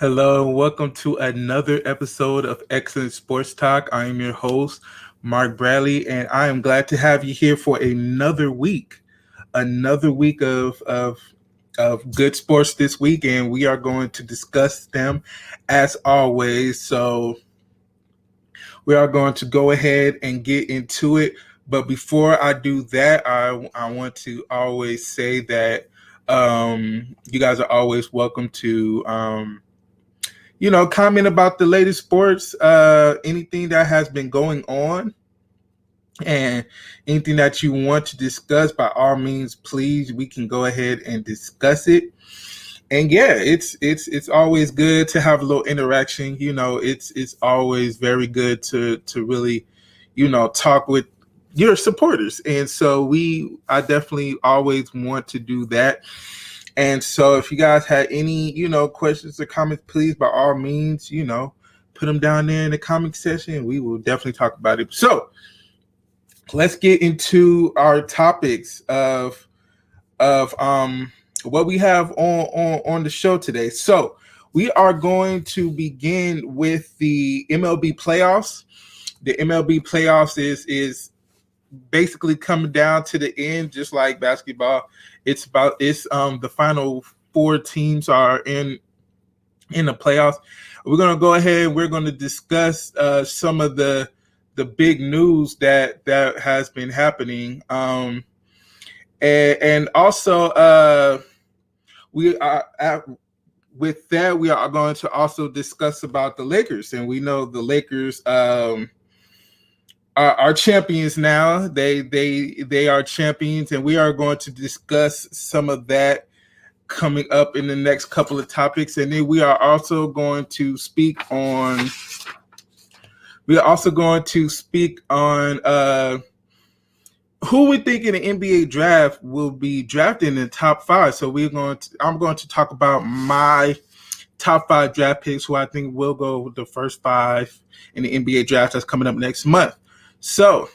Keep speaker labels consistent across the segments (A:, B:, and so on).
A: Hello and welcome to another episode of Excellent Sports Talk. I am your host, Mark Bradley, and I am glad to have you here for another week of good sports this week, and we are going to discuss them as always. So we are going to go ahead and get into it. But before I do that, I want to always say that you guys are always welcome to comment about the latest sports, anything that has been going on, and anything that you want to discuss. By all means, please, we can go ahead and discuss it. And yeah, it's always good to have a little interaction. It's always very good to really, talk with your supporters. And so I definitely always want to do that. And so if you guys had any, questions or comments, please, by all means, put them down there in the comment section. We will definitely talk about it. So let's get into our topics of what we have on the show today. So we are going to begin with the MLB playoffs. The MLB playoffs is basically coming down to the end, just like basketball. It's the final four teams are in the playoffs. We're gonna go ahead. We're gonna discuss some of the big news that has been happening, and also we are with that we are going to also discuss about the Lakers, and we know the Lakers are champions now. They are champions, and we are going to discuss some of that coming up in the next couple of topics. And then we are also going to speak on who we think in the NBA draft will be drafted in the top five. So I'm going to talk about my top five draft picks, who I think will go with the first five in the NBA draft that's coming up next month. So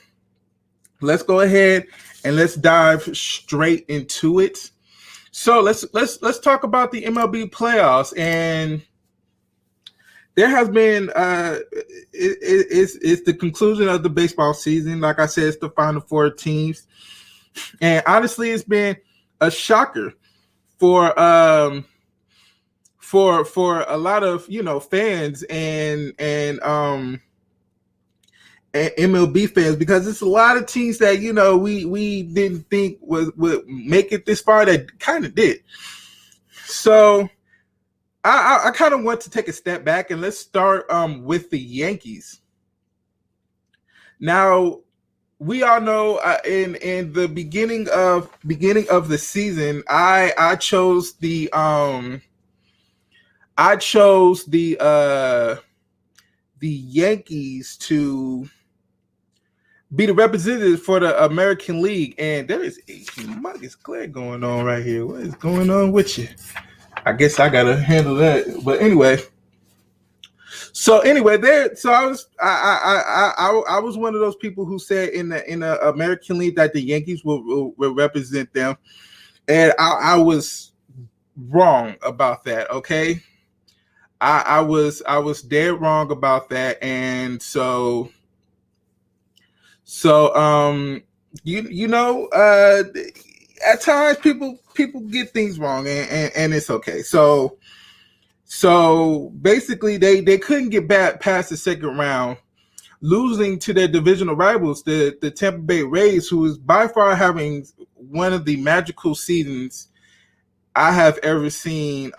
A: let's go ahead and let's dive straight into it. So let's talk about the MLB playoffs. And there has been it's the conclusion of the baseball season. Like I said, it's the final four teams, and honestly, it's been a shocker for a lot of fans and MLB fans, because it's a lot of teams that we didn't think would make it this far that kind of did. So I kind of want to take a step back, and let's start with the Yankees. Now, we all know in the beginning of the season, I chose the Yankees to be the representative for the American League, and there is a humongous glare going on right here. What is going on with you? I guess I gotta handle that. But anyway, I was one of those people who said in the American League that the Yankees will represent them, and I was wrong about that. Okay, I was dead wrong about that, and so at times people get things wrong, and it's okay. So basically they couldn't get back past the second round, losing to their divisional rivals, the Tampa Bay Rays, who is by far having one of the magical seasons I have ever seen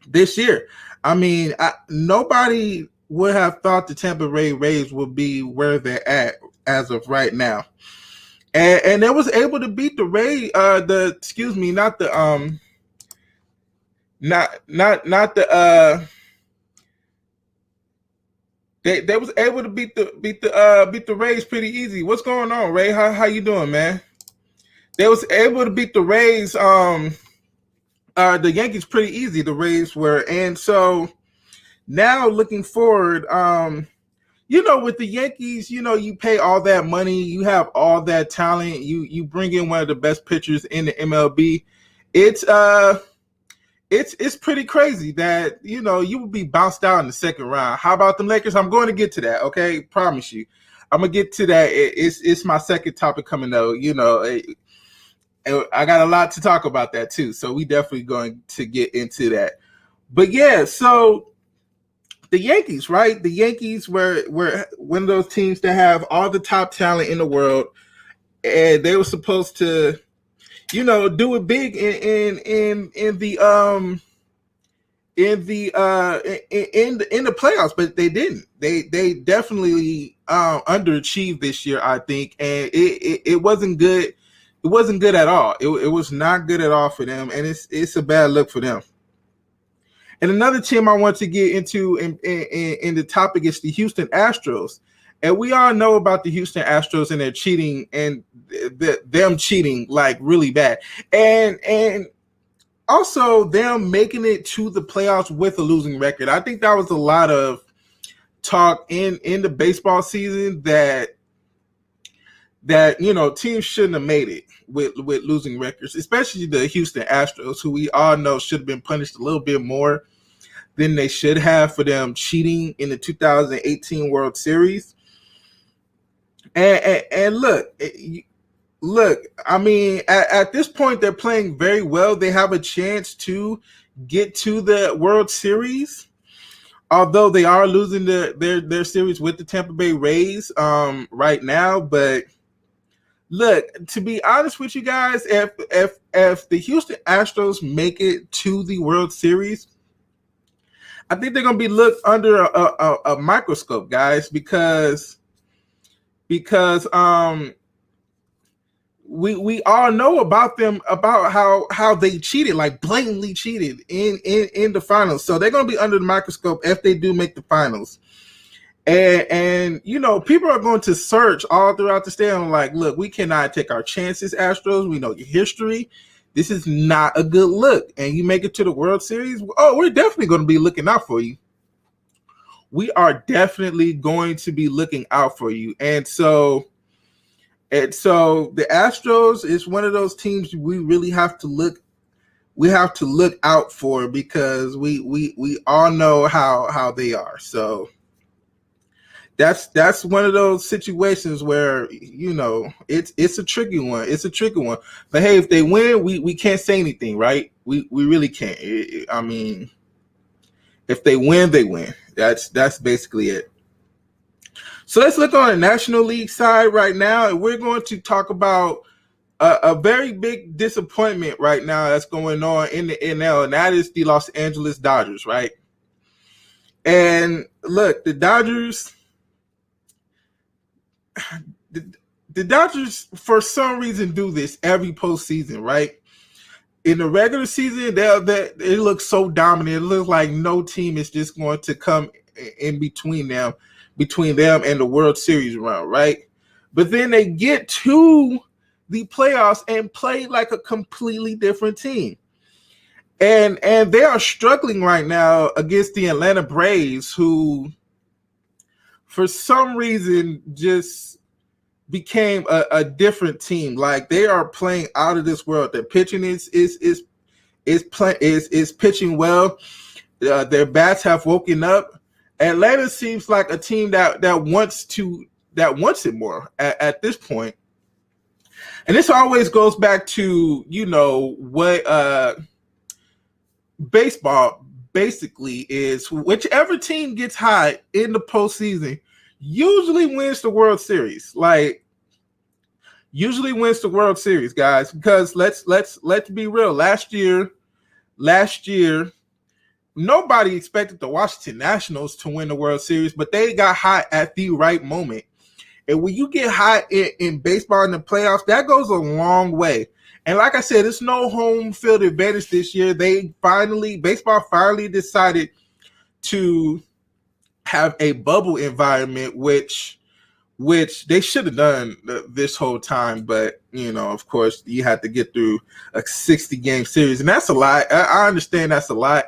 A: this year. I mean, nobody would have thought the Tampa Bay Rays would be where they're at as of right now. And they was able to beat the Rays, not the they was able to beat the Rays pretty easy. What's going on, Ray? How you doing, man? They was able to beat the Rays, the Yankees pretty easy, the Rays were. And so now looking forward, with the Yankees, you pay all that money, you have all that talent, you bring in one of the best pitchers in the MLB. it's pretty crazy that you would be bounced out in the second round. How about them Lakers? I'm going to get to that. Okay, promise you, I'm gonna get to that. It's my second topic coming though. I got a lot to talk about that too. So we definitely going to get into that. But yeah, so the Yankees, right? The Yankees were one of those teams that have all the top talent in the world, and they were supposed to, do it big in the playoffs, but they didn't. They definitely underachieved this year, I think, and it wasn't good. It wasn't good at all. It was not good at all for them, and it's a bad look for them. And another team I want to get into in the topic is the Houston Astros. And we all know about the Houston Astros and their cheating and them cheating like really bad. And also them making it to the playoffs with a losing record. I think that was a lot of talk in the baseball season that teams shouldn't have made it with losing records, especially the Houston Astros, who we all know should have been punished a little bit more than they should have for them cheating in the 2018 World Series. And look, I mean, at this point, they're playing very well. They have a chance to get to the World Series, although they are losing their series with the Tampa Bay Rays right now. But look, to be honest with you guys, if the Houston Astros make it to the World Series, I think they're going to be looked under a microscope, guys, because we all know about them, about how they cheated, like blatantly cheated in the finals. So they're going to be under the microscope if they do make the finals. And people are going to search all throughout the stadium like, look, we cannot take our chances, Astros. We know your history. This is not a good look. And you make it to the World Series, oh, we're definitely going to be looking out for you. We are definitely going to be looking out for you. And so the Astros is one of those teams we really have to look out for, because we all know how they are. So that's one of those situations where it's a tricky one. It's a tricky one. But hey, if they win, we can't say anything, right? We really can't. I mean, if they win, they win. That's basically it. So let's look on the National League side right now, and we're going to talk about a very big disappointment right now that's going on in the NL, and that is the Los Angeles Dodgers, right? And look, the Dodgers for some reason do this every postseason, right? In the regular season, it looks so dominant. It looks like no team is just going to come in between them and the World Series run, right? But then they get to the playoffs and play like a completely different team. And they are struggling right now against the Atlanta Braves, who for some reason just became a different team. Like, they are playing out of this world. Their pitching is pitching well. Their bats have woken up. Atlanta seems like a team that wants it more at this point. And this always goes back to what baseball basically is. Whichever team gets hot in the postseason usually wins the World Series. Like, usually wins the World Series, guys. Because let's be real. Last year, nobody expected the Washington Nationals to win the World Series, but they got hot at the right moment. And when you get hot in baseball in the playoffs, that goes a long way. And like I said, it's no home field advantage this year. Baseball finally decided to have a bubble environment, which they should have done this whole time. But, of course, you had to get through a 60-game series. And that's a lot. I understand that's a lot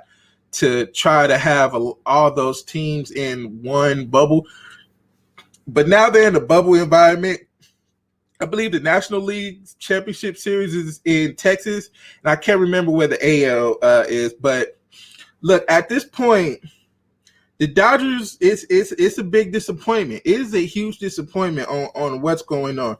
A: to try to have all those teams in one bubble. But now they're in a bubble environment, I believe the National League Championship Series is in Texas, and I can't remember where the AL is. But look, at this point, the Dodgers it's a big disappointment. It is a huge disappointment on what's going on.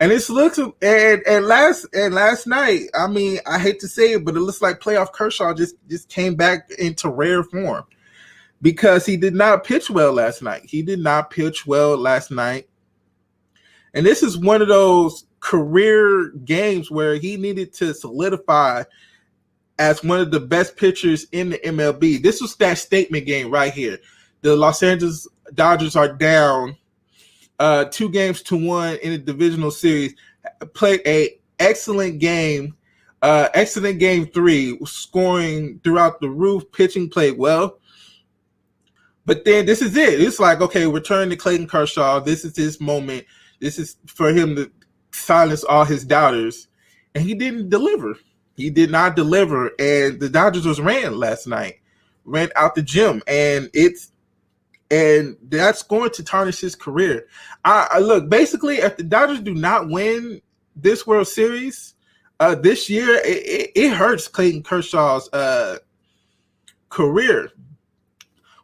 A: And it looks and last night, I mean, I hate to say it, but it looks like playoff Kershaw just came back into rare form because he did not pitch well last night. He did not pitch well last night. And this is one of those career games where he needed to solidify as one of the best pitchers in the MLB. This was that statement game right here. The Los Angeles Dodgers are down 2-1 in a divisional series. Played a excellent game, excellent game 3, scoring throughout the roof. Pitching played well. But then this is it. It's like, okay, return to Clayton Kershaw. This is his moment. This is for him to silence all his doubters. And he didn't deliver. He did not deliver. And the Dodgers was ran last night. Ran out the gym. And that's going to tarnish his career. I look, basically, if the Dodgers do not win this World Series this year, it hurts Clayton Kershaw's career.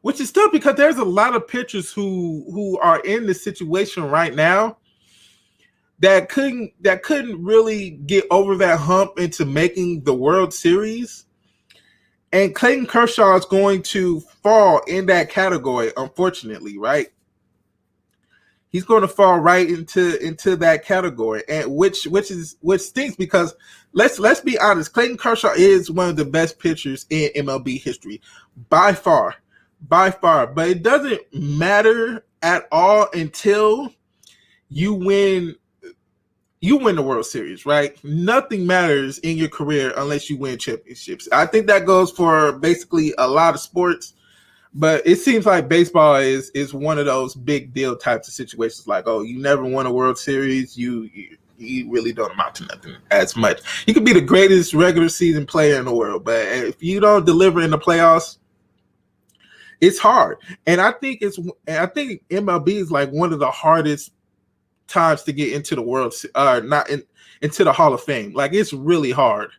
A: Which is tough because there's a lot of pitchers who are in the situation right now that couldn't really get over that hump into making the World Series. And Clayton Kershaw is going to fall in that category, unfortunately, right? He's going to fall right into that category, and which stinks because let's be honest, Clayton Kershaw is one of the best pitchers in MLB history by far. But it doesn't matter at all until you win the World Series, right? Nothing matters in your career unless you win championships. I think that goes for basically a lot of sports, but it seems like baseball is one of those big deal types of situations. Like, oh, you never won a World Series, you really don't amount to nothing as much. You could be the greatest regular season player in the world, but if you don't deliver in the playoffs, it's hard. And I think MLB is like one of the hardest times to get into the into the Hall of Fame. Like, it's really hard.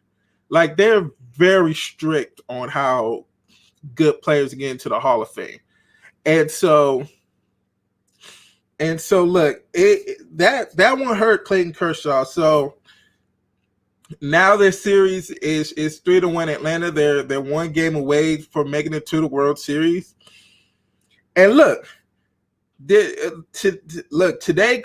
A: Like, they're very strict on how good players get into the Hall of Fame. And so look, that one hurt Clayton Kershaw. So now their series is 3-1 Atlanta. They're one game away from making it to the World Series. And look, tonight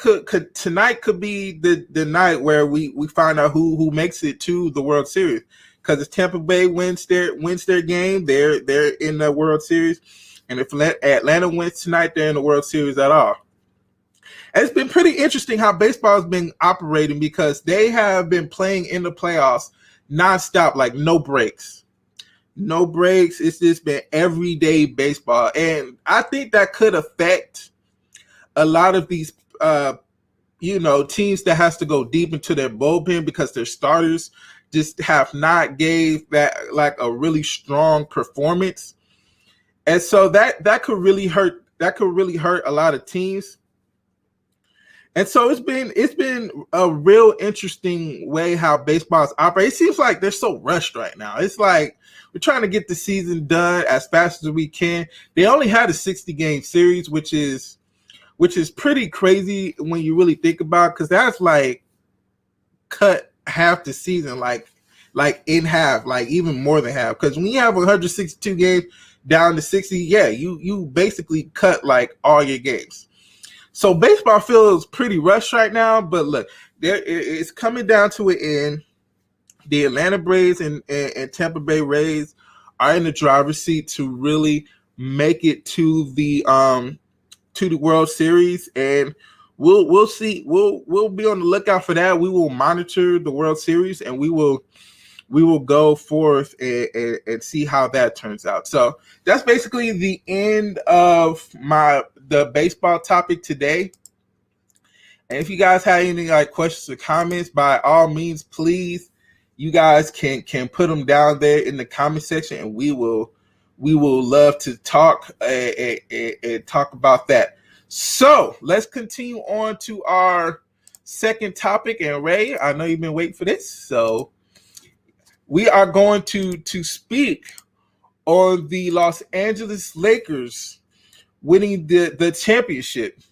A: could be the night where we find out who makes it to the World Series. Because if Tampa Bay wins their game, they're in the World Series. And if Atlanta wins tonight, they're in the World Series at all. And it's been pretty interesting how baseball has been operating because they have been playing in the playoffs nonstop, like no breaks. No breaks. It's just been everyday baseball. And I think that could affect a lot of these teams that has to go deep into their bullpen because their starters just have not gave that like a really strong performance. And so that could really hurt. That could really hurt a lot of teams. And so it's been a real interesting way how baseball is operating. It seems like they're so rushed right now. It's like we're trying to get the season done as fast as we can. They only had a 60-game series, which is pretty crazy when you really think about it, because that's like cut half the season, like in half, like even more than half. Because when you have 162 games down to 60, yeah, you basically cut like all your games. So baseball feels pretty rushed right now, but look, it's coming down to an end. The Atlanta Braves and Tampa Bay Rays are in the driver's seat to really make it to the World Series, and we'll see. We'll be on the lookout for that. We will monitor the World Series, and we will go forth and see how that turns out. So that's basically the end of the baseball topic today. And if you guys have any like questions or comments, by all means, please, you guys can put them down there in the comment section, and we will love to talk and talk about that. So let's continue on to our second topic, and Ray, I know you've been waiting for this, so we are going to speak on the Los Angeles Lakers winning the championship.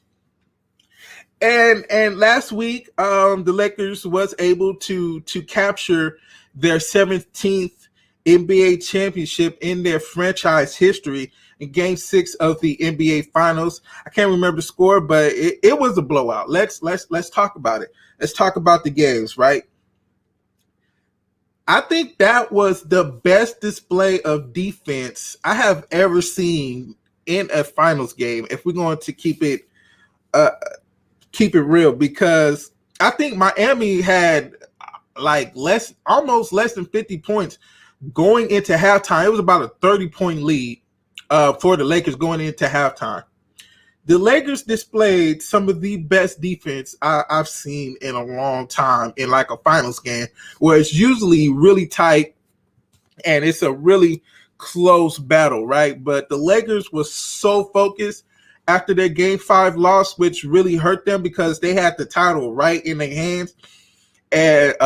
A: And last week, the Lakers was able to capture their 17th NBA championship in their franchise history in Game 6 of the NBA Finals. I can't remember the score, but it was a blowout. Let's talk about it. Let's talk about the games, right? I think that was the best display of defense I have ever seen in a finals game. If we're going to keep it real, because I think Miami had like almost less than 50 points going into halftime. It was about a 30-point lead for the Lakers going into halftime. The Lakers displayed some of the best defense I've seen in a long time in like a finals game, where it's usually really tight and it's a really close battle, right? But the Lakers was so focused after their Game 5 loss, which really hurt them because they had the title right in their hands. And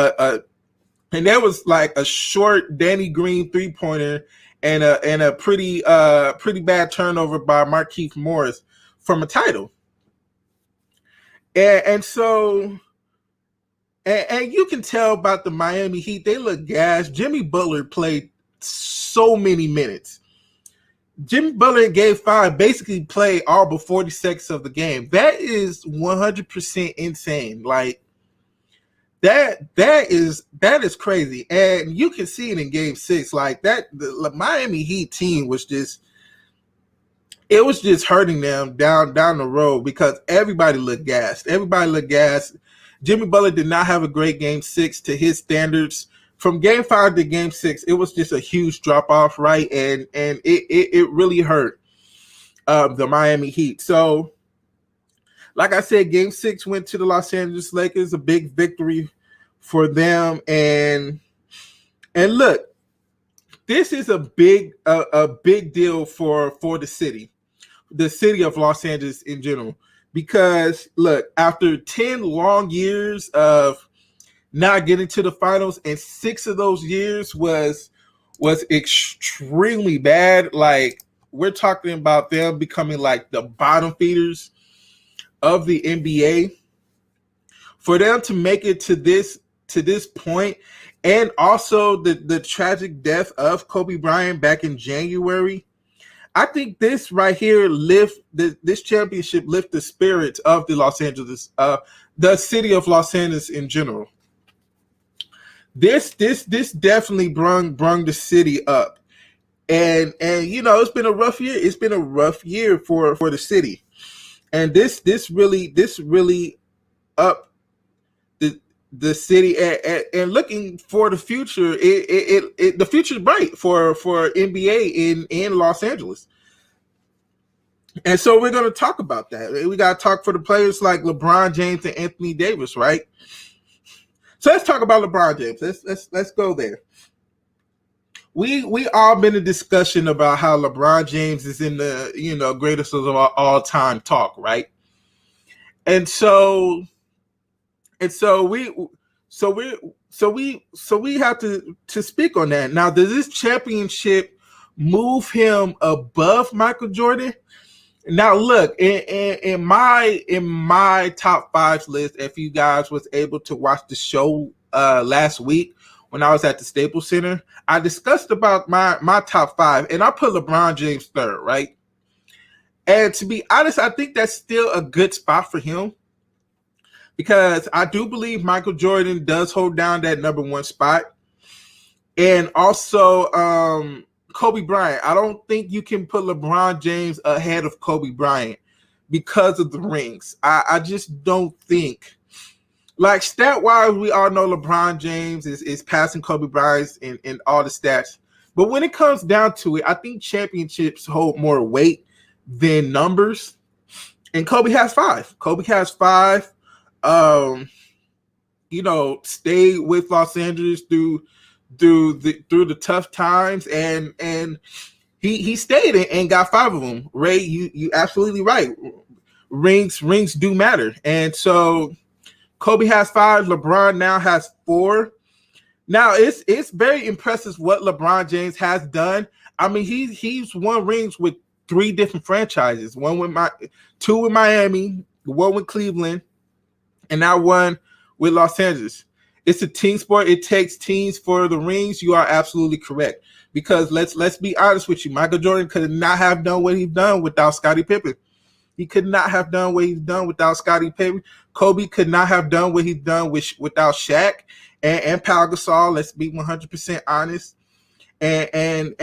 A: there was like a short Danny Green three-pointer and a pretty bad turnover by Markieff Morris from a title. And so you can tell about the Miami Heat, they look gassed. Jimmy Butler played so many minutes. Jimmy Butler in Game 5 basically played all but 40 seconds of the game. That is 100% insane. Like that is crazy. And you can see it in Game 6. Like that, the Miami Heat team was just hurting them down the road because everybody looked gassed. Jimmy Butler did not have a great Game 6 to his standards. From Game 5 to Game 6, it was just a huge drop-off, right? And it really hurt the Miami Heat. So, like I said, Game 6 went to the Los Angeles Lakers, a big victory for them. And look, this is a big deal for the city of Los Angeles in general. Because, look, after 10 long years of not getting to the finals, and 6 of those years was extremely bad. Like, we're talking about them becoming like the bottom feeders of the NBA. For them to make it to this point, and also the tragic death of Kobe Bryant back in January, I think this right here this championship lift the spirits of the the city of Los Angeles in general. This definitely brung the city up, and it's been a rough year. It's been a rough year for the city, and this really up the city and looking for the future. The future is bright for NBA in Los Angeles, and so we're going to talk about that. We got to talk for the players like LeBron James and Anthony Davis, right? So let's talk about LeBron James. Let's go there. We all been in discussion about how LeBron James is in the greatest of all time talk, right? And so we have to speak on that. Now, does this championship move him above Michael Jordan? Now, look, in my top 5 list, if you guys was able to watch the show last week when I was at the Staples Center, I discussed about my top 5, and I put LeBron James third, right? And to be honest, I think that's still a good spot for him because I do believe Michael Jordan does hold down that number 1 spot. And also, Kobe Bryant. I don't think you can put LeBron James ahead of Kobe Bryant because of the rings. I just don't think. Like, stat-wise, we all know LeBron James is passing Kobe Bryant in all the stats. But when it comes down to it, I think championships hold more weight than numbers. And Kobe has 5. Stayed with Los Angeles through the tough times, and he stayed and got 5 of them. Ray, you absolutely right. Rings do matter, and so Kobe has 5. LeBron now has 4. Now it's very impressive what LeBron James has done. I mean, he's won rings with 3 different franchises. 2 with Miami, 1 with Cleveland, and now 1 with Los Angeles. It's a team sport. It takes teams for the rings. You are absolutely correct. Because let's be honest with you, Michael Jordan could not have done what he's done without Scottie Pippen. He could not have done what he's done without Scottie Pippen. Kobe could not have done what he's done without Shaq and Pau Gasol. Let's be 100% honest. And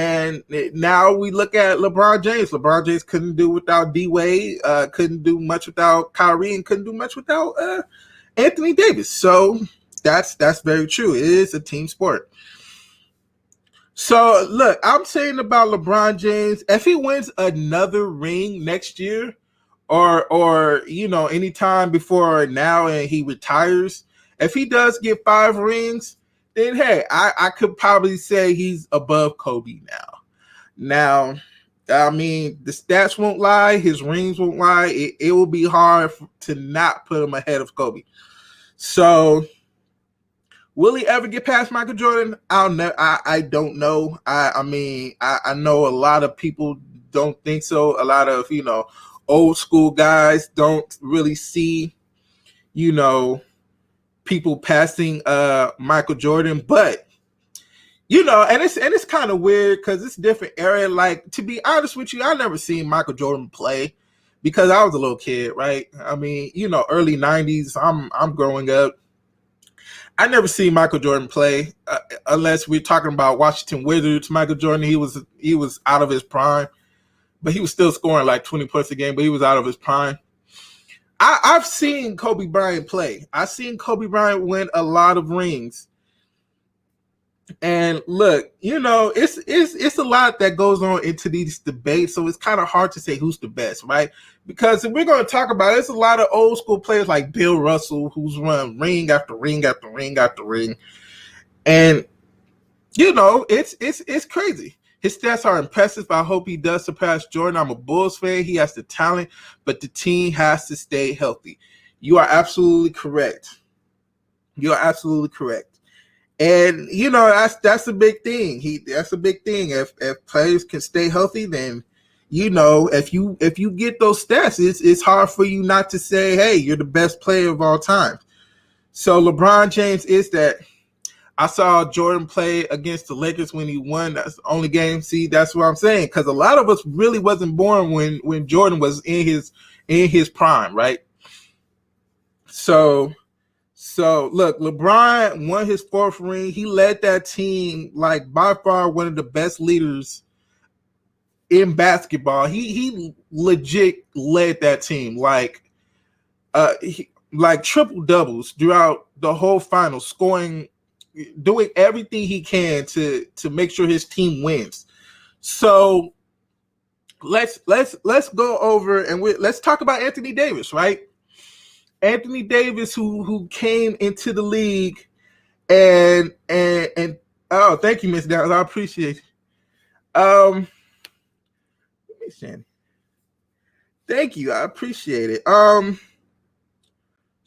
A: now we look at LeBron James. LeBron James couldn't do without D Wade, couldn't do much without Kyrie, and couldn't do much without Anthony Davis. So that's very true. It is a team sport. So look, I'm saying about LeBron James, if he wins another ring next year, or anytime before now and he retires, if he does get 5 rings, then hey, I could probably say he's above Kobe now. Now, I mean, the stats won't lie, his rings won't lie. It will be hard to not put him ahead of Kobe. So, will he ever get past Michael Jordan? I don't know. I mean, I know a lot of people don't think so. A lot of old school guys don't really see people passing Michael Jordan, but and it's kind of weird because it's a different area. Like, to be honest with you, I never seen Michael Jordan play because I was a little kid, right? I mean, early 90s, I'm growing up. I never seen Michael Jordan play unless we're talking about Washington Wizards. Michael Jordan, he was out of his prime, but he was still scoring like 20 points a game, but he was out of his prime. I've seen Kobe Bryant play. I've seen Kobe Bryant win a lot of rings. And look, it's a lot that goes on into these debates, so it's kind of hard to say who's the best, right? Because if we're going to talk about it, there's a lot of old school players like Bill Russell who's run ring after ring after ring after ring, and it's crazy. His stats are impressive. I hope he does surpass Jordan. I'm a Bulls fan. He has the talent, but the team has to stay healthy. You are absolutely correct. You are absolutely correct. And that's a big thing. That's a big thing. If players can stay healthy, then if you get those stats, it's hard for you not to say, hey, you're the best player of all time. So LeBron James is that. I saw Jordan play against the Lakers when he won. That's the only game. See, that's what I'm saying. Because a lot of us really wasn't born when Jordan was in his prime, right? So look, LeBron won his 4th ring. He led that team like by far one of the best leaders in basketball. He legit led that team like triple doubles throughout the whole final, scoring, doing everything he can to make sure his team wins. So let's go over and let's talk about Anthony Davis, right? Anthony Davis, who came into the league and oh, thank you, Miss Downs. I appreciate it. Thank you. I appreciate it.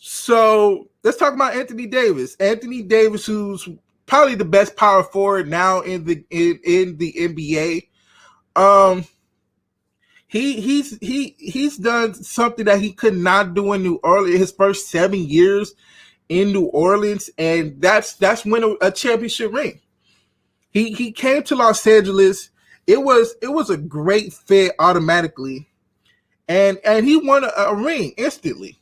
A: So let's talk about Anthony Davis. Anthony Davis, who's probably the best power forward now in the NBA. He's done something that he could not do in New Orleans his first 7 years in New Orleans, and that's win a championship ring. He came to Los Angeles. It was a great fit automatically, and he won a ring instantly.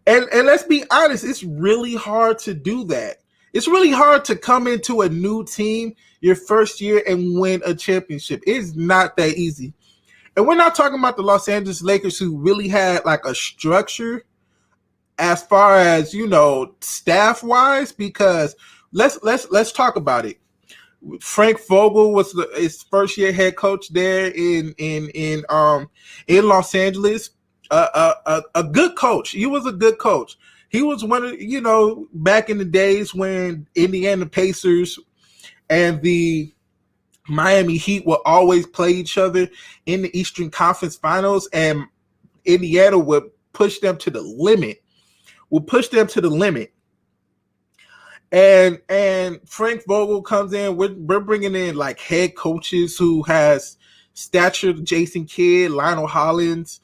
A: And let's be honest, it's really hard to do that. It's really hard to come into a new team your first year and win a championship. It's not that easy. And we're not talking about the Los Angeles Lakers, who really had like a structure as far as, staff wise, because let's talk about it. Frank Vogel was his first year head coach there in Los Angeles. A good coach. He was a good coach. He was one of, back in the days when Indiana Pacers and the Miami Heat would always play each other in the Eastern Conference Finals, and Indiana would push them to the limit will push them to the limit. And Frank Vogel comes in. We're bringing in like head coaches who has stature. Jason Kidd, Lionel Hollins,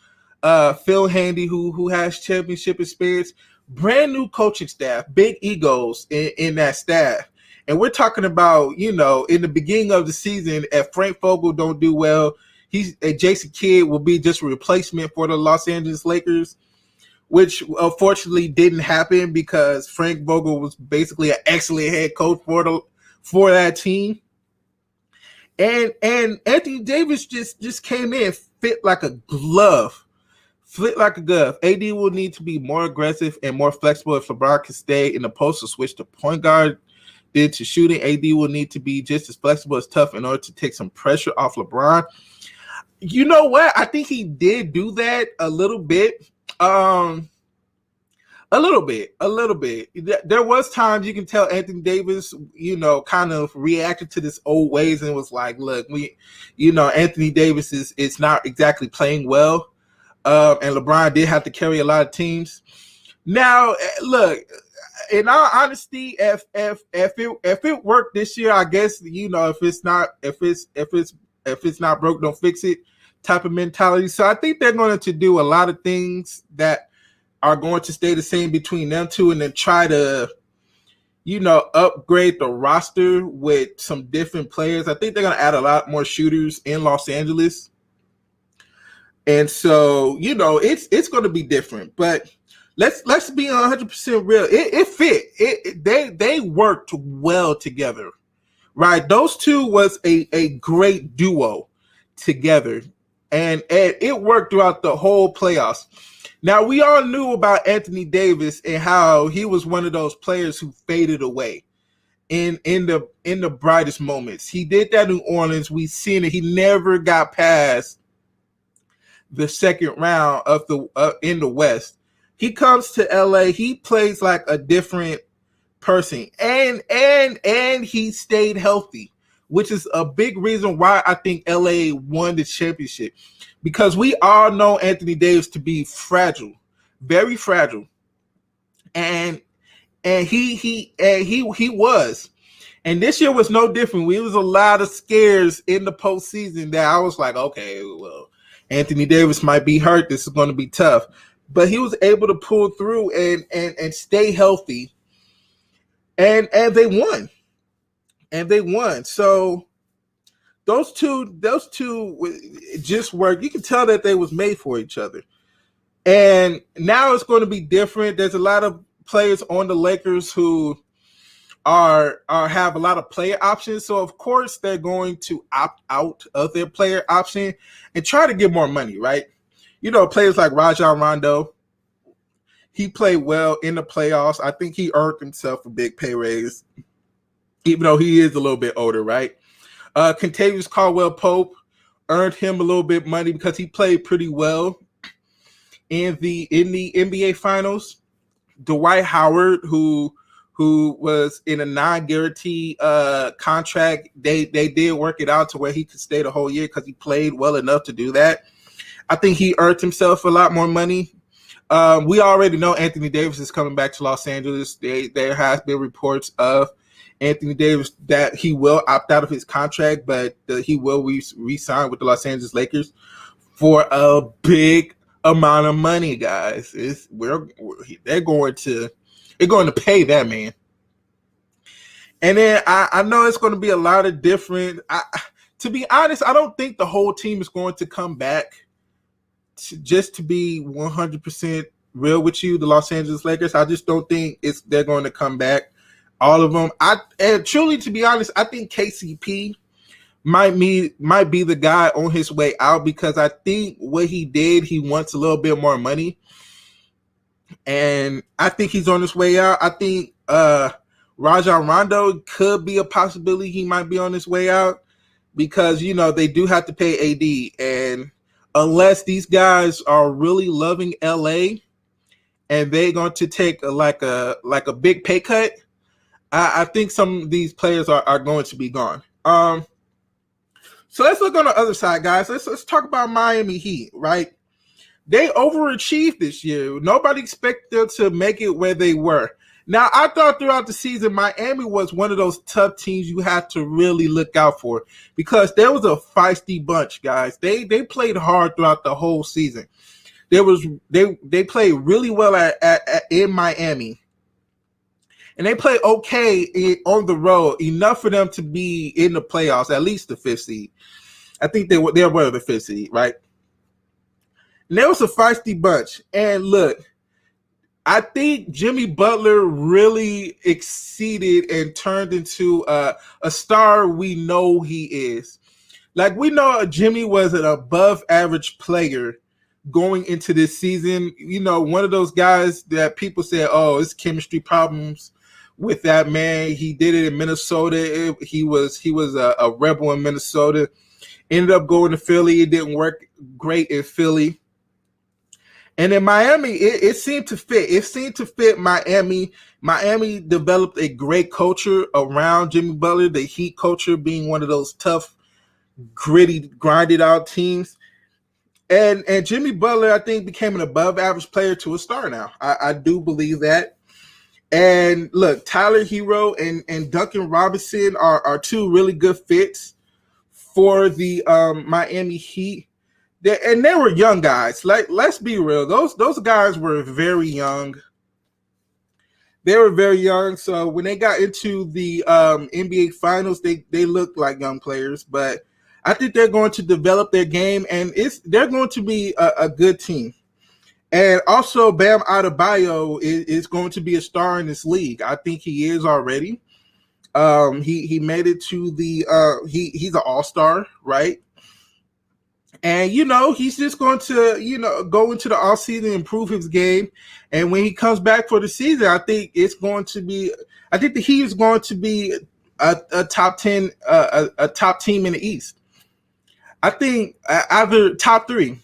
A: Phil Handy, who has championship experience. Brand new coaching staff, big egos in that staff. And we're talking about, in the beginning of the season, if Frank Vogel don't do well, Jason Kidd will be just a replacement for the Los Angeles Lakers, which unfortunately didn't happen because Frank Vogel was basically an excellent head coach for that team. And Anthony Davis just came in, fit like a glove. AD will need to be more aggressive and more flexible if LeBron can stay in the post or switch to point guard. Then to shooting, AD will need to be just as flexible as tough in order to take some pressure off LeBron. You know what? I think he did do that a little bit. A little bit. There was times you can tell Anthony Davis, kind of reacted to this old ways and was like, look, Anthony Davis is not exactly playing well. And LeBron did have to carry a lot of teams. Now, look, in all honesty, if it worked this year, I guess, if it's not broke, don't fix it type of mentality. So I think they're going to do a lot of things that are going to stay the same between them two, and then try to, upgrade the roster with some different players. I think they're going to add a lot more shooters in Los Angeles. And so, it's going to be different, but let's be 100% real. It fit. They worked well together, right? Those two was a great duo together, and it worked throughout the whole playoffs. Now, we all knew about Anthony Davis and how he was one of those players who faded away in the brightest moments. He did that in New Orleans. We've seen it. He never got past the second round of in the West. He comes to LA. He plays like a different person, and he stayed healthy, which is a big reason why I think LA won the championship, because we all know Anthony Davis to be fragile, very fragile, and he was. And this year was no different. There was a lot of scares in the postseason that I was like, okay, well, Anthony Davis might be hurt. This is going to be tough. But he was able to pull through and stay healthy. And they won. So those two just worked. You can tell that they was made for each other. And now it's going to be different. There's a lot of players on the Lakers who have a lot of player options. So of course they're going to opt out of their player option and try to get more money, right? Players like Rajon Rondo, he played well in the playoffs. I think he earned himself a big pay raise, even though he is a little bit older, right? Kentavious Caldwell-Pope earned him a little bit money because he played pretty well in the NBA Finals. Dwight Howard, who was in a non-guarantee contract, they did work it out to where he could stay the whole year because he played well enough to do that. I think he earned himself a lot more money. We already know Anthony Davis is coming back to Los Angeles. There has been reports of Anthony Davis that he will opt out of his contract, but he will re-sign with the Los Angeles Lakers for a big amount of money, guys. They're going to pay that man. And then I know it's going to be a lot of different. To be honest, I don't think the whole team is going to come back. Just to be 100% real with you, the Los Angeles Lakers, I just don't think they're going to come back, all of them. And truly, to be honest, I think KCP might be the guy on his way out, because I think what he did, he wants a little bit more money, and I think he's on his way out. I think Rajon Rondo could be a possibility. He might be on his way out because they do have to pay AD, and unless these guys are really loving LA and they're going to take a big pay cut, I think some of these players are going to be gone. So let's look on the other side, guys. Let's talk about Miami Heat, right? they overachieved this year. Nobody expected them to make it where they were. Now, I thought throughout the season, Miami was one of those tough teams you have to really look out for because there was a feisty bunch, guys. They played hard throughout the whole season. They played really well in Miami, and they played okay on the road, enough for them to be in the playoffs, at least the fifth seed. I think they were the fifth seed, right? And there was a feisty bunch. And look, I think Jimmy Butler really exceeded and turned into a star we know he is. Like, we know Jimmy was an above average player going into this season. You know, one of those guys that people say, oh, it's chemistry problems with that man. He did it in Minnesota. He was a rebel in Minnesota. Ended up going to Philly. It didn't work great in Philly. And in Miami, it seemed to fit. It seemed to fit Miami. Miami developed a great culture around Jimmy Butler, the Heat culture being one of those tough, gritty, grinded out teams. And Jimmy Butler, I think, became an above average player to a star now. I do believe that. And look, Tyler Hero and Duncan Robinson are two really good fits for the Miami Heat. They were young guys. Like, let's be real. Those guys were very young. They were very young. So when they got into the NBA Finals, they looked like young players. But I think they're going to develop their game, and they're going to be a good team. And also, Bam Adebayo is going to be a star in this league. I think he is already. He made it to the he's an all-star, right? And, you know, he's just going to, you know, go into the offseason and improve his game. And when he comes back for the season, I think the Heat is going to be a top 10, a top team in the East. I think either top three.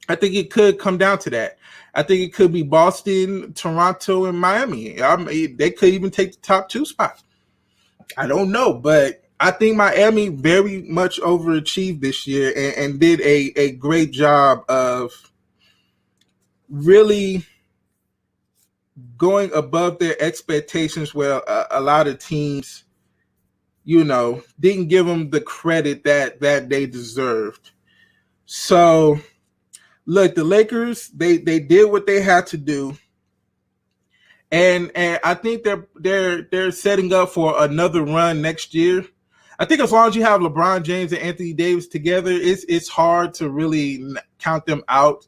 A: I think it could come down to that. I think it could be Boston, Toronto, and Miami. They could even take the top two spots. I don't know, but I think Miami very much overachieved this year and did a great job of really going above their expectations, where a lot of teams, you know, didn't give them the credit that they deserved. So, look, the Lakers, they did what they had to do. And I think they're setting up for another run next year. I think as long as you have LeBron James and Anthony Davis together, it's hard to really count them out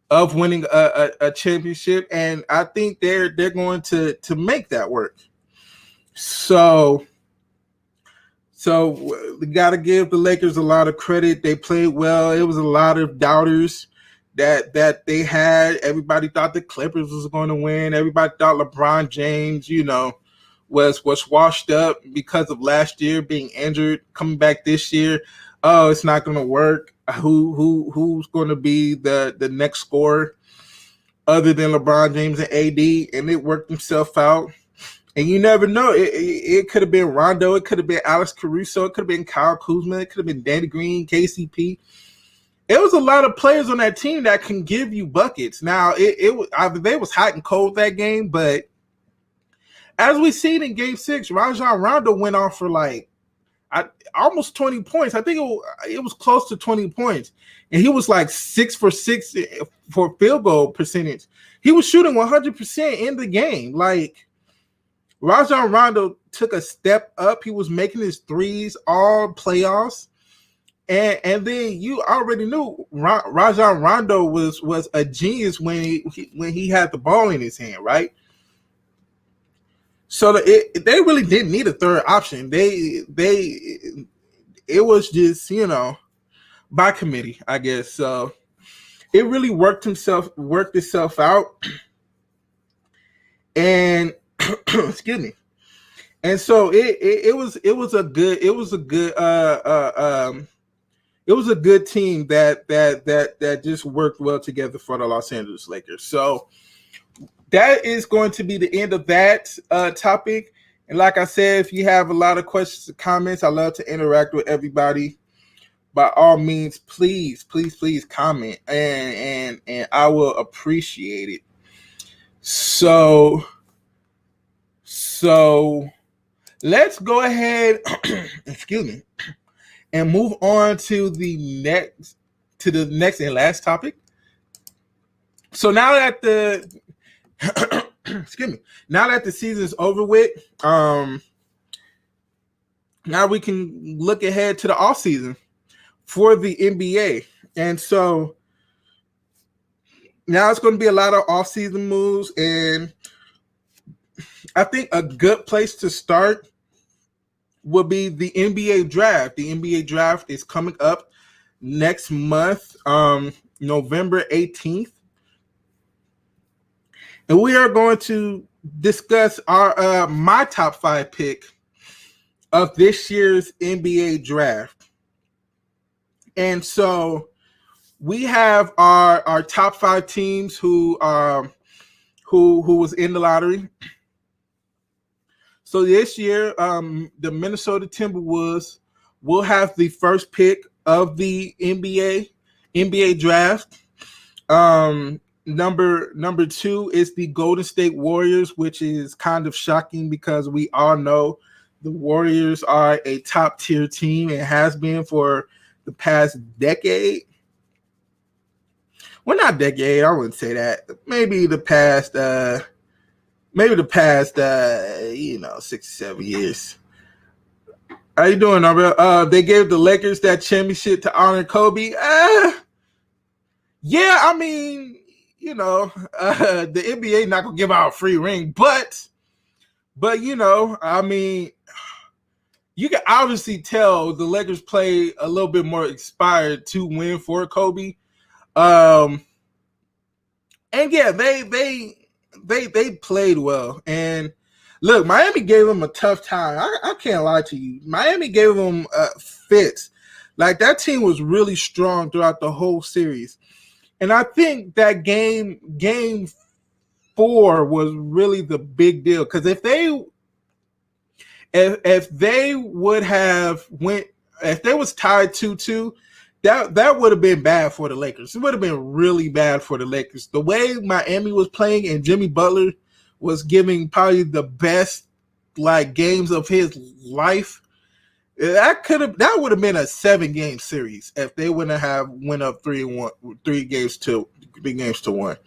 A: of winning a championship. And I think they're going to make that work. So we got to give the Lakers a lot of credit. They played well. It was a lot of doubters that they had. Everybody thought the Clippers was going to win. Everybody thought LeBron James, you know, was washed up because of last year being injured, coming back this year. Oh, it's not going to work. Who's going to be the next scorer other than LeBron James and AD? And it worked himself out. And you never know. It could have been Rondo. It could have been Alex Caruso. It could have been Kyle Kuzma. It could have been Danny Green, KCP. It was a lot of players on that team that can give you buckets. Now, they was hot and cold that game, but as we seen in Game 6, Rajon Rondo went off for almost 20 points. I think it was close to 20 points. And he was like 6 for 6 for field goal percentage. He was shooting 100% in the game. Like, Rajon Rondo took a step up. He was making his threes all playoffs. And then you already knew Rajon Rondo was a genius when he had the ball in his hand, right? So they really didn't need a third option. It was just, you know, by committee, I guess. So it really worked itself out. And excuse me. And so it was a good team that just worked well together for the Los Angeles Lakers. So that is going to be the end of that topic. And like I said, if you have a lot of questions or comments, I love to interact with everybody. by all means, please comment, and I will appreciate it. So let's go ahead, excuse me, and move on to the next and last topic. So now that the excuse me, now that the season's over with, now we can look ahead to the off season for the NBA. And so now it's going to be a lot of off season moves, and I think a good place to start would be the NBA draft. The NBA draft is coming up next month, November 18th. And we are going to discuss our my top 5 pick of this year's NBA draft. And so we have our top 5 teams who was in the lottery. So this year, the Minnesota Timberwolves will have the first pick of the NBA draft. Number 2 is the Golden State Warriors, which is kind of shocking because we all know the Warriors are a top tier team and has been for the past decade. Well, not decade, I wouldn't say that. Maybe the past 6-7 years. How you doing, Arbel? They gave the Lakers that championship to honor Kobe. Yeah, I mean, the NBA not gonna give out a free ring, but I mean, you can obviously tell the Lakers play a little bit more inspired to win for Kobe. And yeah, they played well. And look, Miami gave them a tough time. I can't lie to you. Miami gave them fits. Like, that team was really strong throughout the whole series. And I think that game 4 was really the big deal, because if they was tied 2-2, that would have been bad for the Lakers. It would have been really bad for the Lakers. The way Miami was playing and Jimmy Butler was giving probably the best games of his life, that would have been a 7-game series if they wouldn't have went up 3 games to 1.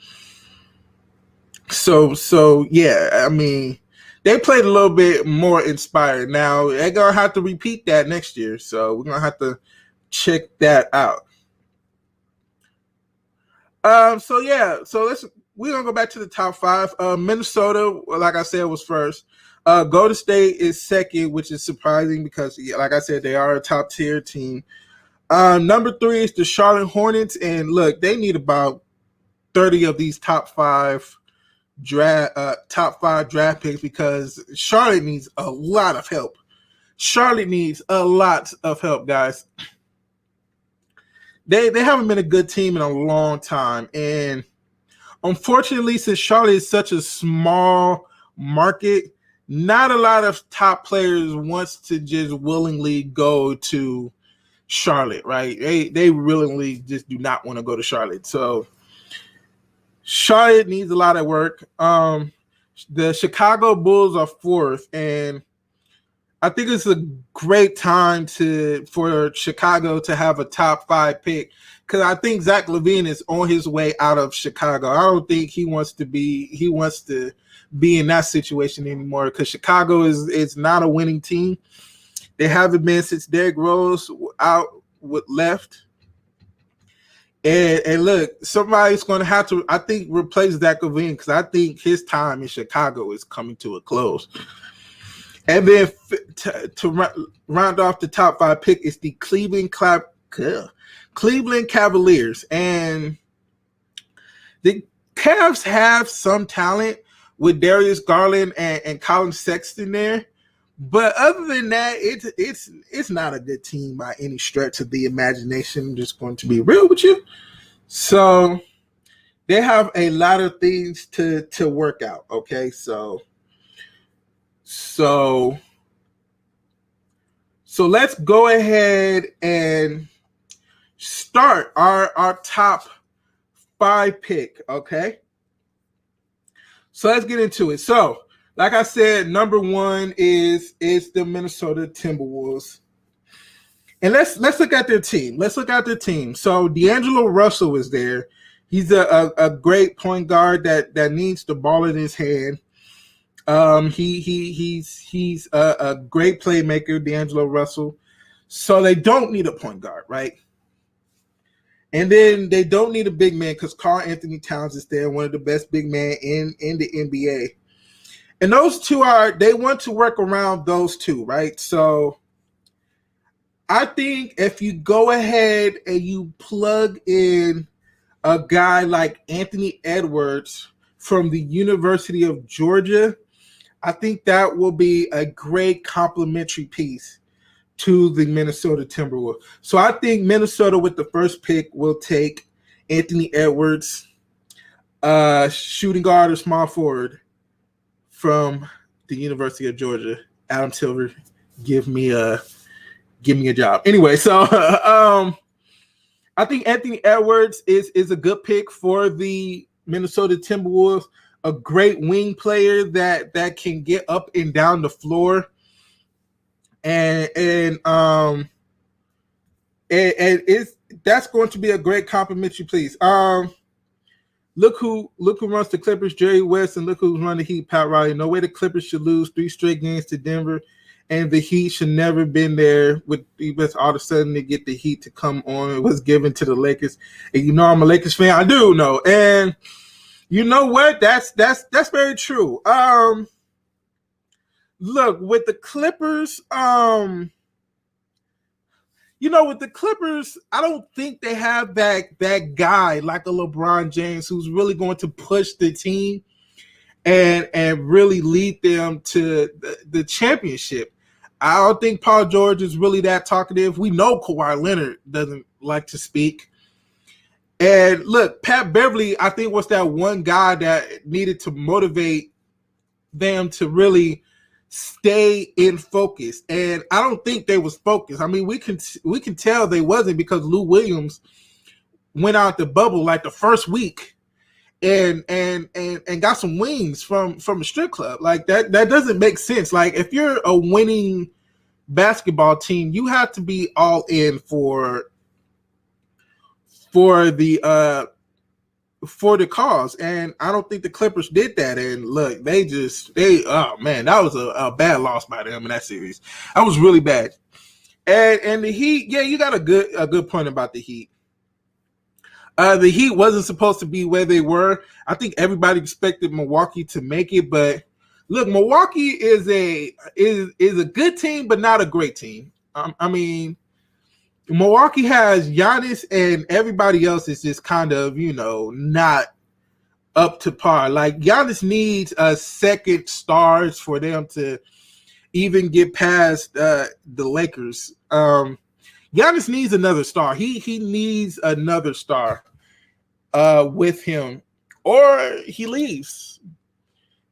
A: So yeah, I mean, they played a little bit more inspired. Now they're gonna have to repeat that next year, so we're gonna have to check that out. So we're gonna go back to the top 5. Minnesota, like I said, was first. Golden State is second, which is surprising because, like I said, they are a top tier team. Number 3 is the Charlotte Hornets, and look, they need about 30 of these top 5 draft picks because Charlotte needs a lot of help. Guys. They haven't been a good team in a long time, and unfortunately, since Charlotte is such a small market, not a lot of top players wants to just willingly go to Charlotte, right? They willingly just do not want to go to Charlotte. So Charlotte needs a lot of work. The Chicago Bulls are 4th, and I think it's a great time for Chicago to have a top 5 pick, because I think Zach LaVine is on his way out of Chicago. I don't think he wants to be in that situation anymore, because Chicago is not a winning team. They haven't been since Derrick Rose left. And look, somebody's going to have to, I think, replace Zach LaVine, because I think his time in Chicago is coming to a close. And then to round off the top 5 pick is the Cleveland Cavaliers. And the Cavs have some talent with Darius Garland and Colin Sexton there. But other than that, it's not a good team by any stretch of the imagination. I'm just going to be real with you. So they have a lot of things to work out. Okay, so let's go ahead and start our top 5 pick. Okay, so let's get into it. So, like I said, number 1 is the Minnesota Timberwolves. And let's look at their team. So D'Angelo Russell is there. He's a great point guard that needs the ball in his hand. He's a great playmaker, D'Angelo Russell. So they don't need a point guard, right? And then they don't need a big man because Karl-Anthony Towns is there, one of the best big men in the NBA. And those two they want to work around those two, right? So I think if you go ahead and you plug in a guy like Anthony Edwards from the University of Georgia, I think that will be a great complementary piece to the Minnesota Timberwolves. So I think Minnesota with the first pick will take Anthony Edwards, shooting guard or small forward from the University of Georgia. Adam Silver, give me a job. Anyway, so I think Anthony Edwards is a good pick for the Minnesota Timberwolves, a great wing player that can get up and down the floor. And that's going to be a great complimentary piece. Look who runs the Clippers, Jerry West, and look who's running the Heat, Pat Riley. No way the Clippers should lose 3 straight games to Denver, and the Heat should never been there with all of a sudden to get the Heat to come on. It was given to the Lakers. And you know I'm a Lakers fan. I do know. And you know what? That's very true. Look, with the Clippers, I don't think they have that guy like a LeBron James who's really going to push the team and really lead them to the championship. I don't think Paul George is really that talkative. We know Kawhi Leonard doesn't like to speak. And look, Pat Beverly, I think, was that one guy that needed to motivate them to really stay in focus. And I don't think they was focused. I mean, we can tell they wasn't because Lou Williams went out the bubble like the first week and got some wings from a strip club. Like that doesn't make sense. Like if you're a winning basketball team, you have to be all in for the cause, and I don't think the Clippers did that. And look, oh man, that was a bad loss by them in that series. That was really bad. And the Heat, yeah, you got a good point about the Heat. The Heat wasn't supposed to be where they were. I think everybody expected Milwaukee to make it, but look, Milwaukee is a good team, but not a great team. I mean, Milwaukee has Giannis and everybody else is just kind of, not up to par. Like Giannis needs a second stars for them to even get past the Lakers. Giannis needs another star. He needs another star with him, or he leaves,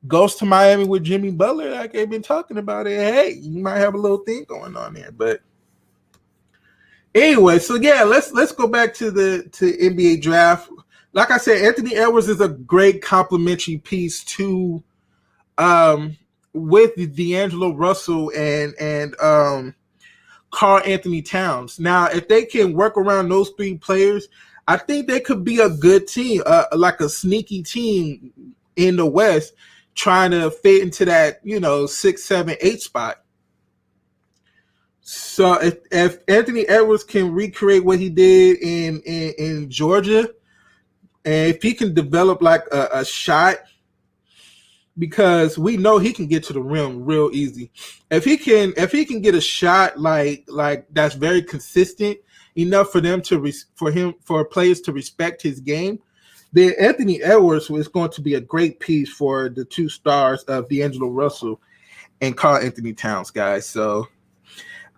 A: goes to Miami with Jimmy Butler, like they've been talking about it. Hey, you might have a little thing going on there, but. Anyway, so yeah, let's go back to NBA draft. Like I said, Anthony Edwards is a great complementary piece to with D'Angelo Russell and Karl-Anthony Towns. Now, if they can work around those 3 players, I think they could be a good team, like a sneaky team in the West, trying to fit into that 6, 7, 8 spot. So if Anthony Edwards can recreate what he did in Georgia, and if he can develop like a shot, because we know he can get to the rim real easy. If he can get a shot like that's very consistent enough for them for players to respect his game, then Anthony Edwards is going to be a great piece for the 2 stars of D'Angelo Russell and Karl-Anthony Towns, guys. So.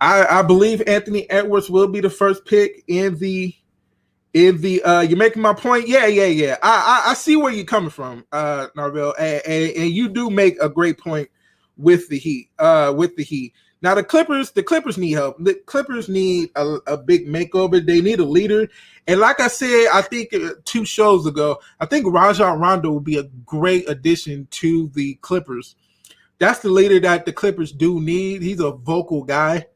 A: I believe Anthony Edwards will be the first pick in the you're making my point. Yeah. I see where you're coming from, Narvell, and you do make a great point with the Heat. Now the Clippers need help. The Clippers need a big makeover. They need a leader. And like I said, I think 2 shows ago, I think Rajon Rondo will be a great addition to the Clippers. That's the leader that the Clippers do need. He's a vocal guy.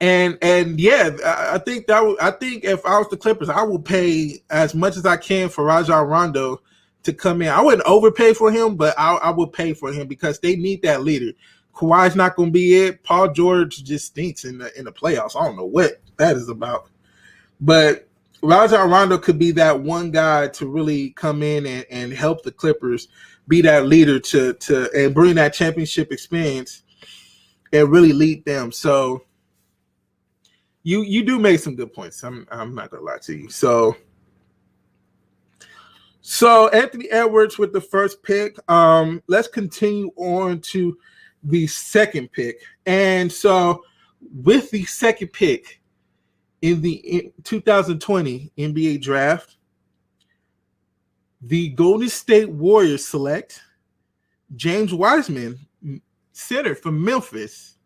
A: And yeah, I think if I was the Clippers, I would pay as much as I can for Rajon Rondo to come in. I wouldn't overpay for him, but I would pay for him because they need that leader. Kawhi's not going to be it. Paul George just stinks in the playoffs. I don't know what that is about. But Rajon Rondo could be that one guy to really come in and help the Clippers be that leader to and bring that championship experience and really lead them. So you do make some good points. I'm not gonna lie to you. So Anthony Edwards with the first pick. Let's continue on to the second pick. And so with the second pick in the 2020 NBA draft, the Golden State Warriors select James Wiseman, center from Memphis.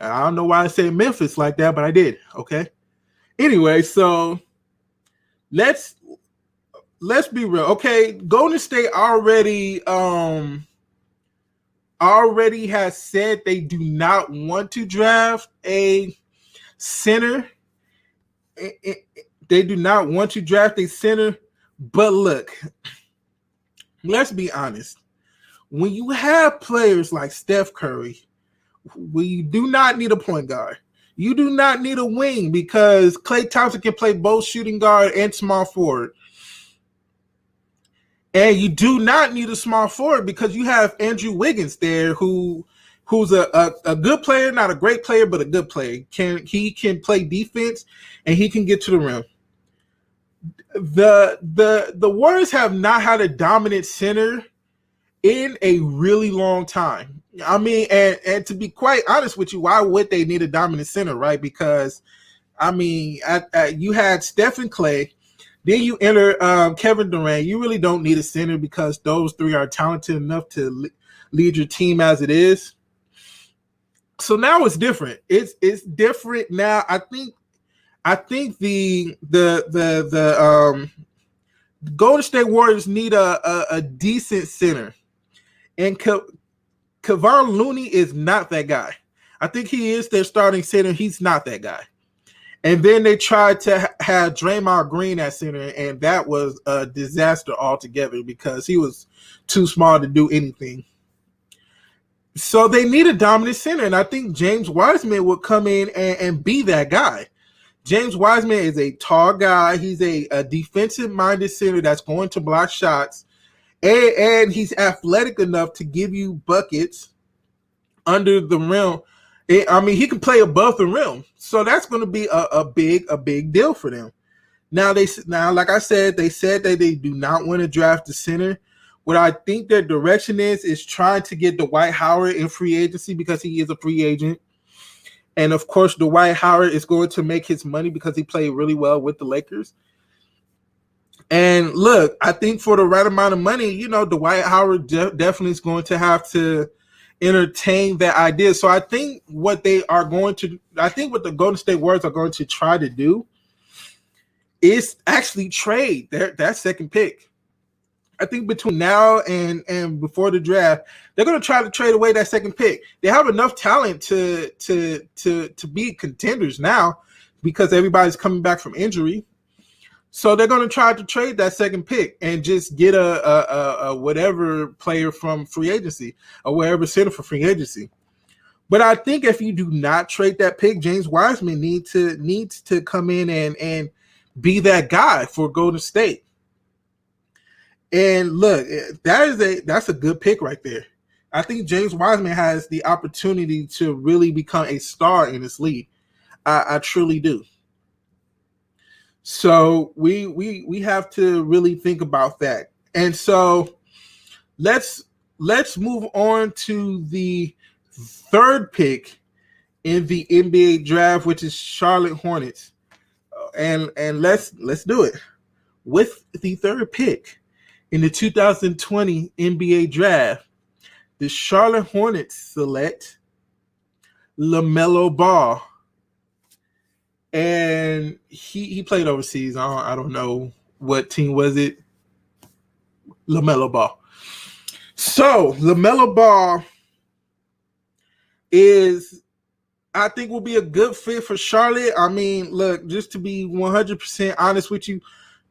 A: I don't know why I said Memphis like that, but I did. Okay. Anyway, so let's be real. Okay, Golden State already has said they do not want to draft a center. They do not want to draft a center. But look, let's be honest. When you have players like Steph Curry, we do not need a point guard. You do not need a wing because Klay Thompson can play both shooting guard and small forward. And you do not need a small forward because you have Andrew Wiggins there who's a good player, not a great player, but a good player. He can play defense and he can get to the rim. The Warriors have not had a dominant center in a really long time. I mean, and to be quite honest with you, why would they need a dominant center, right? Because, I mean, you had Steph and Klay, then you enter Kevin Durant. You really don't need a center because those three are talented enough to lead your team as it is. So now it's different. It's different now. I think the Golden State Warriors need a decent center, and Kevon Looney is not that guy. I think he is their starting center. He's not that guy. And then they tried to have Draymond Green at center, and that was a disaster altogether because he was too small to do anything. So they need a dominant center, and I think James Wiseman would come in and be that guy. James Wiseman is a tall guy. He's a defensive-minded center that's going to block shots, and he's athletic enough to give you buckets under the rim. I mean, he can play above the rim, so that's going to be a big deal for them. Now, like I said, they said that they do not want to draft the center. What I think their direction is trying to get Dwight Howard in free agency because he is a free agent. And, of course, Dwight Howard is going to make his money because he played really well with the Lakers. And, look, I think for the right amount of money, Dwight Howard definitely is going to have to entertain that idea. So I think what the Golden State Warriors are going to try to do is actually trade that second pick. I think between now and before the draft, they're going to try to trade away that second pick. They have enough talent to be contenders now because everybody's coming back from injury. So they're going to try to trade that second pick and just get a whatever player from free agency or wherever center for free agency. But I think if you do not trade that pick, James Wiseman needs to come in and be that guy for Golden State. And look, that's a good pick right there. I think James Wiseman has the opportunity to really become a star in this league. I truly do. So we have to really think about that. And so let's move on to the third pick in the NBA draft, which is Charlotte Hornets. And let's do it. With the third pick in the 2020 NBA draft, the Charlotte Hornets select LaMelo Ball. And he played overseas. I don't know what team was it. LaMelo Ball. So LaMelo Ball is, I think, will be a good fit for Charlotte. I mean, look, just to be 100% honest with you,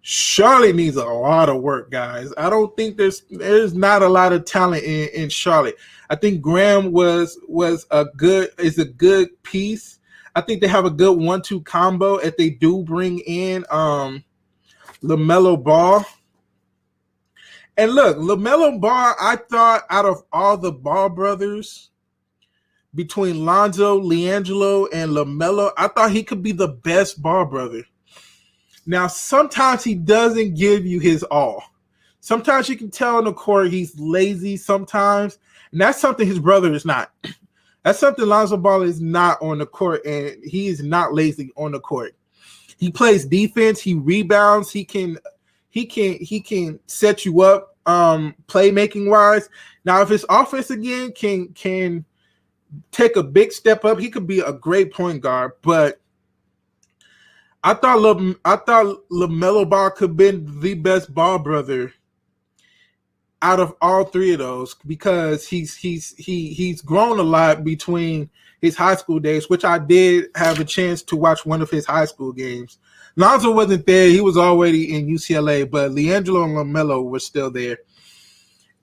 A: Charlotte needs a lot of work, guys. I don't think there's not a lot of talent in Charlotte. I think Graham is a good piece. I think they have a good 1-2 combo if they do bring in LaMelo Ball. And look, LaMelo Ball, I thought out of all the Ball brothers, between Lonzo, LiAngelo, and LaMelo, I thought he could be the best Ball brother. Now, sometimes he doesn't give you his all. Sometimes you can tell on the court he's lazy sometimes, and that's something his brother is not. That's something Lonzo Ball is not on the court, and he is not lazy on the court. He plays defense, he rebounds, he can set you up playmaking wise. Now, if his offense again can take a big step up, he could be a great point guard. But I thought LaMelo Ball could have been the best Ball brother out of all three of those, because he's grown a lot between his high school days, which I did have a chance to watch one of his high school games. Lonzo wasn't there. He was already in UCLA, but LiAngelo and LaMelo were still there.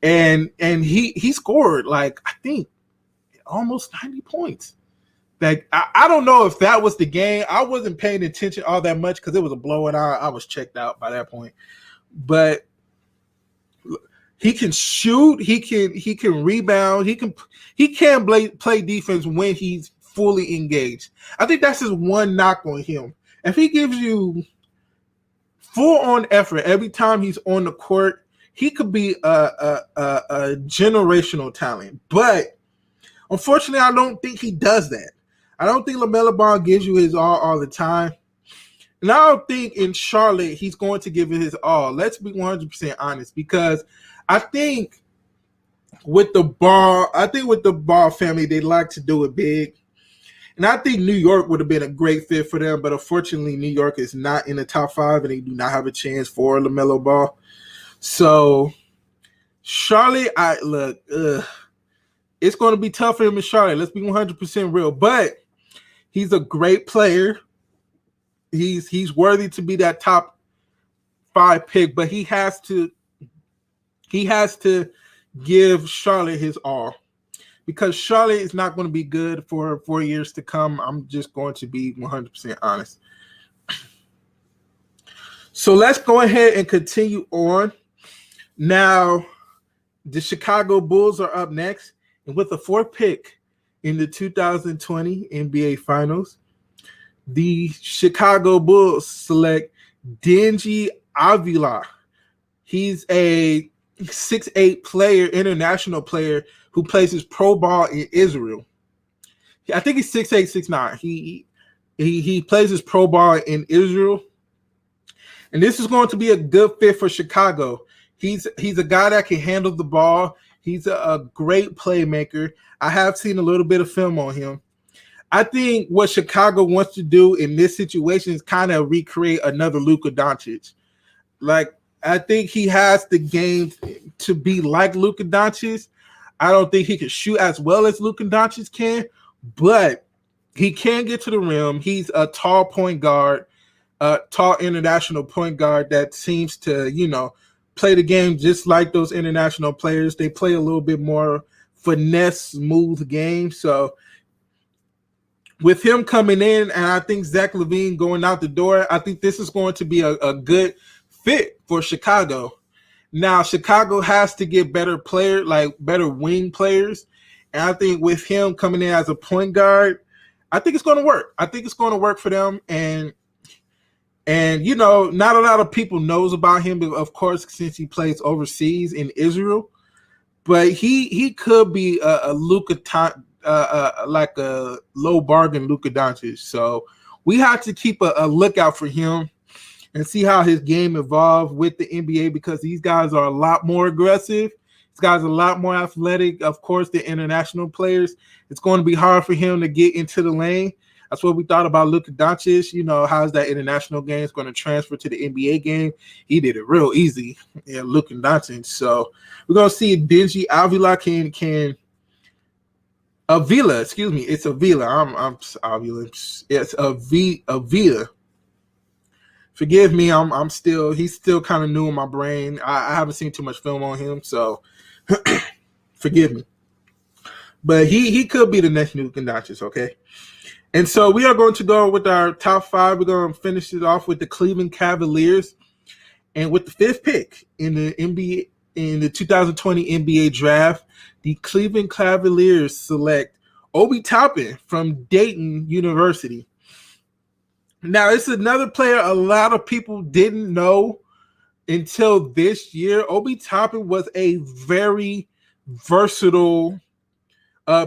A: And he scored, like, I think, almost 90 points. Like, I don't know if that was the game. I wasn't paying attention all that much because it was a blowout. I was checked out by that point. But he can shoot. He can rebound. He can play defense when he's fully engaged. I think that's his one knock on him. If he gives you full on effort every time he's on the court, he could be a generational talent. But unfortunately, I don't think he does that. I don't think LaMelo Ball gives you his all the time. And I don't think in Charlotte he's going to give it his all. Let's be 100% honest, because I think with the Ball family, they like to do it big. And I think New York would have been a great fit for them, but unfortunately, New York is not in the top 5, and they do not have a chance for LaMelo Ball. So, Charlotte, it's going to be tough for him in Charlotte. Let's be 100% real. But he's a great player. He's worthy to be that top 5 pick, but he has to give Charlotte his all, because Charlotte is not going to be good for 4 years to come. I'm just going to be 100% honest. So let's go ahead and continue on. Now, the Chicago Bulls are up next, and with the 4th pick in the 2020 NBA Finals, the Chicago Bulls select Denji Avila. He's a 6'8" player, international player, who plays his pro ball in Israel. I think he's 6'8", 6'9". He plays his pro ball in Israel. And this is going to be a good fit for Chicago. He's a guy that can handle the ball. He's a great playmaker. I have seen a little bit of film on him. I think what Chicago wants to do in this situation is kind of recreate another Luka Doncic. Like, I think he has the game to be like Luka Doncic. I don't think he can shoot as well as Luka Doncic can, but he can get to the rim. He's a tall point guard, a tall international point guard that seems to, play the game just like those international players. They play a little bit more finesse, smooth game. So with him coming in, and I think Zach LaVine going out the door, I think this is going to be a good fit for Chicago. Now, Chicago has to get better wing players. And I think with him coming in as a point guard, I think it's going to work. I think it's going to work for them. And not a lot of people knows about him, of course, since he plays overseas in Israel. But he could be a Luka, like a low bargain Luka Doncic. So we have to keep a lookout for him and see how his game evolves with the NBA, because these guys are a lot more aggressive. This guy's a lot more athletic, of course, than international players. It's going to be hard for him to get into the lane. That's what we thought about Luka Doncic. You know, how's that international game is going to transfer to the NBA game? He did it real easy. Yeah, Luka Doncic. So we're going to see Dingy Avila can Avila, excuse me. It's Avila. I'm Avila. It's Avila. Forgive me. He's still kind of new in my brain. I haven't seen too much film on him, so forgive me. But he could be the next Luka Doncic, okay? And so we are going to go with our top 5. We're going to finish it off with the Cleveland Cavaliers. And with the 5th pick in the NBA in the 2020 NBA draft, the Cleveland Cavaliers select Obi Toppin from Dayton University. Now, it's another player a lot of people didn't know until this year. Obi Toppin was a very versatile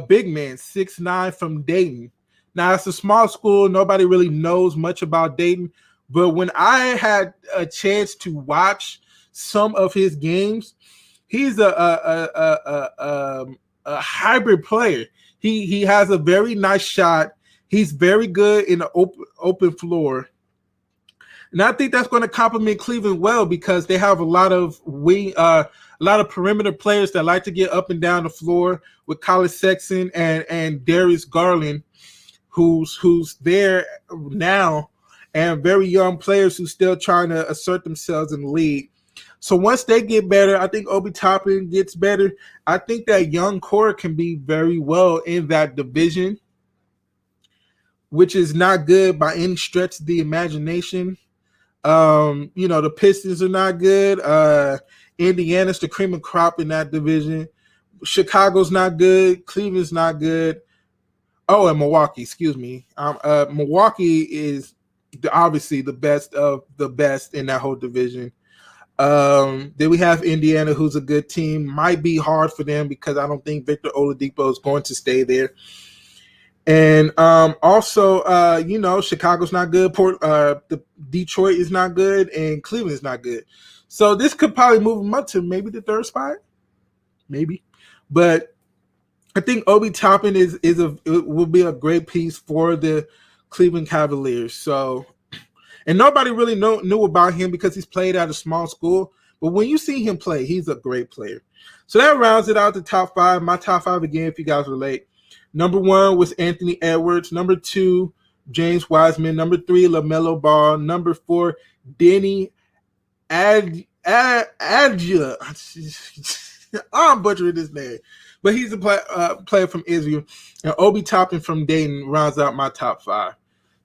A: big man, 6'9" from Dayton. Now, it's a small school. Nobody really knows much about Dayton. But when I had a chance to watch some of his games, he's a hybrid player. He has a very nice shot. He's very good in the open floor. And I think that's going to complement Cleveland well because they have a lot of perimeter players that like to get up and down the floor with Collin Sexton and Darius Garland, who's there now, and very young players who still trying to assert themselves in the league. So once they get better, I think Obi Toppin gets better. I think that young core can be very well in that division, which is not good by any stretch of the imagination. The Pistons are not good. Indiana's the cream of crop in that division. Chicago's not good. Cleveland's not good. Oh, and Milwaukee, excuse me. Milwaukee is obviously the best of the best in that whole division. Then we have Indiana, who's a good team. Might be hard for them because I don't think Victor Oladipo is going to stay there. And also, Chicago's not good. The Detroit is not good, and Cleveland is not good. So this could probably move them up to maybe the 3rd spot, maybe. But I think Obi Toppin will be a great piece for the Cleveland Cavaliers. So, and nobody really knew about him because he's played at a small school. But when you see him play, he's a great player. So that rounds it out the top 5. My top 5 again, if you guys relate. Number 1 was Anthony Edwards. Number 2, James Wiseman. Number 3, LaMelo Ball. Number 4, Denny Adja. I'm butchering this name. But he's a player from Israel. And Obi Toppin from Dayton rounds out my top 5.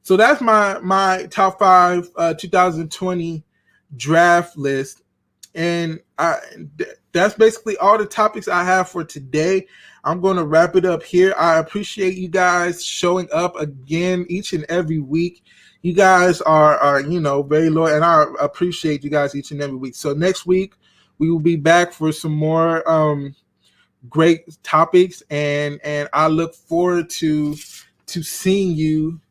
A: So that's my top 5 2020 draft list. And that's basically all the topics I have for today. I'm going to wrap it up here. I appreciate you guys showing up again each and every week. You guys are very loyal, and I appreciate you guys each and every week. So next week, we will be back for some more great topics, and I look forward to seeing you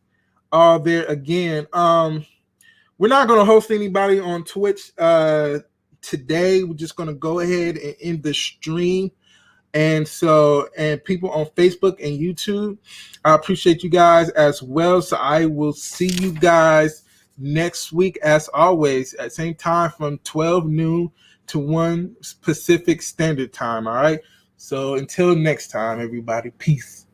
A: all there again. We're not going to host anybody on Twitch today. We're just going to go ahead and end the stream. And people on Facebook and YouTube, I appreciate you guys as well. So I will see you guys next week, as always, at the same time from 12 noon to 1 Pacific Standard Time. All right. So until next time, everybody, peace.